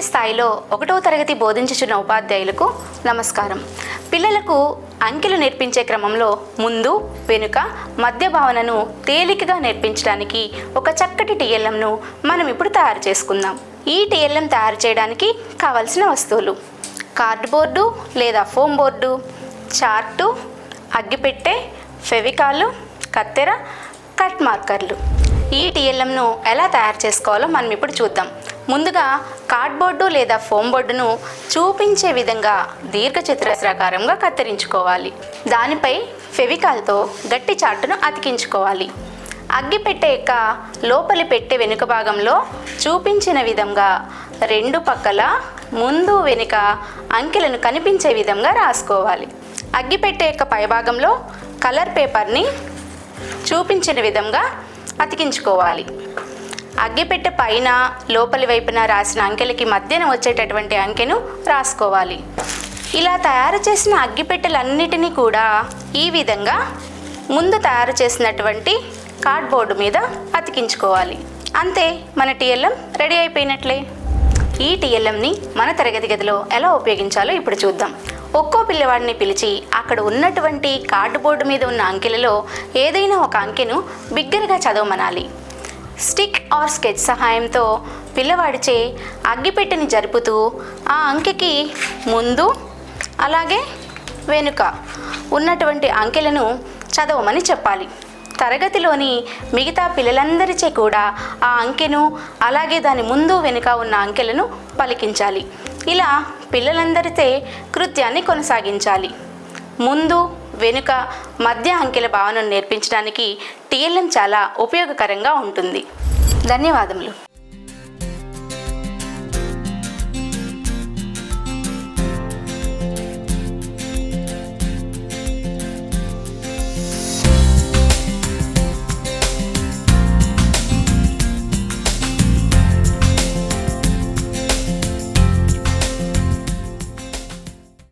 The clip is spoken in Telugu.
మొదటి స్థాయిలో 1వ తరగతి బోధించుచున్న ఉపాధ్యాయులకు నమస్కారం. పిల్లలకు అంకెలు నేర్పించే క్రమంలో ముందు, వెనుక, మధ్య భావనను తేలికగా నేర్పించడానికి ఒక చక్కటి టీఎల్ఎంను మనం ఇప్పుడు తయారు చేసుకుందాం. ఈ టీఎల్ఎం తయారు చేయడానికి కావలసిన వస్తువులు: కార్డ్బోర్డు లేదా ఫోమ్ బోర్డు, చార్టు, అగ్గిపెట్టె, ఫెవికాలు, కత్తెర, కట్ మార్కర్లు. ఈ టీఎల్ఎంను ఎలా తయారు చేసుకోవాలో మనం ఇప్పుడు చూద్దాం. ముందుగా కార్డ్బోర్డు లేదా ఫోమ్ బోర్డును చూపించే విధంగా దీర్ఘచతురస్రాకారంగా కత్తిరించుకోవాలి. దానిపై ఫెవికాల్తో గట్టి చార్టును అతికించుకోవాలి. అగ్గిపెట్టె యొక్క లోపలి పెట్టె వెనుక భాగంలో చూపించిన విధంగా రెండు పక్కల ముందు వెనుక అంకెలను కనిపించే విధంగా రాసుకోవాలి. అగ్గిపెట్టె యొక్క పైభాగంలో కలర్ పేపర్ని చూపించిన విధంగా అతికించుకోవాలి. అగ్గిపెట్టె పైన లోపలి వైపున రాసిన అంకెలకి మధ్యన వచ్చేటటువంటి అంకెను రాసుకోవాలి. ఇలా తయారు చేసిన అగ్గిపెట్టెలన్నిటినీ కూడా ఈ విధంగా ముందు తయారు చేసినటువంటి కార్డ్బోర్డు మీద అతికించుకోవాలి. అంతే, మన టీఎల్ఎం రెడీ అయిపోయినట్లే. ఈ టీఎల్ఎంని మన తరగతి గదిలో ఎలా ఉపయోగించాలో ఇప్పుడు చూద్దాం. ఒక్కో పిల్లవాడిని పిలిచి అక్కడ ఉన్నటువంటి కార్డ్బోర్డు మీద ఉన్న అంకెలలో ఏదైనా ఒక అంకెను బిగ్గరగా చదవమనాలి. స్టిక్ ఆర్ స్కెచ్ సహాయంతో పిల్లవాడిచే అగ్గిపెట్టెని జరుపుతూ ఆ అంకెకి ముందు అలాగే వెనుక ఉన్నటువంటి అంకెలను చదవమని చెప్పాలి. తరగతిలోని మిగతా పిల్లలందరిచే కూడా ఆ అంకెను అలాగే దాని ముందు వెనుక ఉన్న అంకెలను పలికించాలి. ఇలా పిల్లలందరితో కృత్యాన్ని కొనసాగించాలి. ముందు, వెనుక, మధ్య అంకెల భావనను నేర్పించడానికి టీఎల్ఎం చాలా ఉపయోగకరంగా ఉంటుంది. ధన్యవాదములు.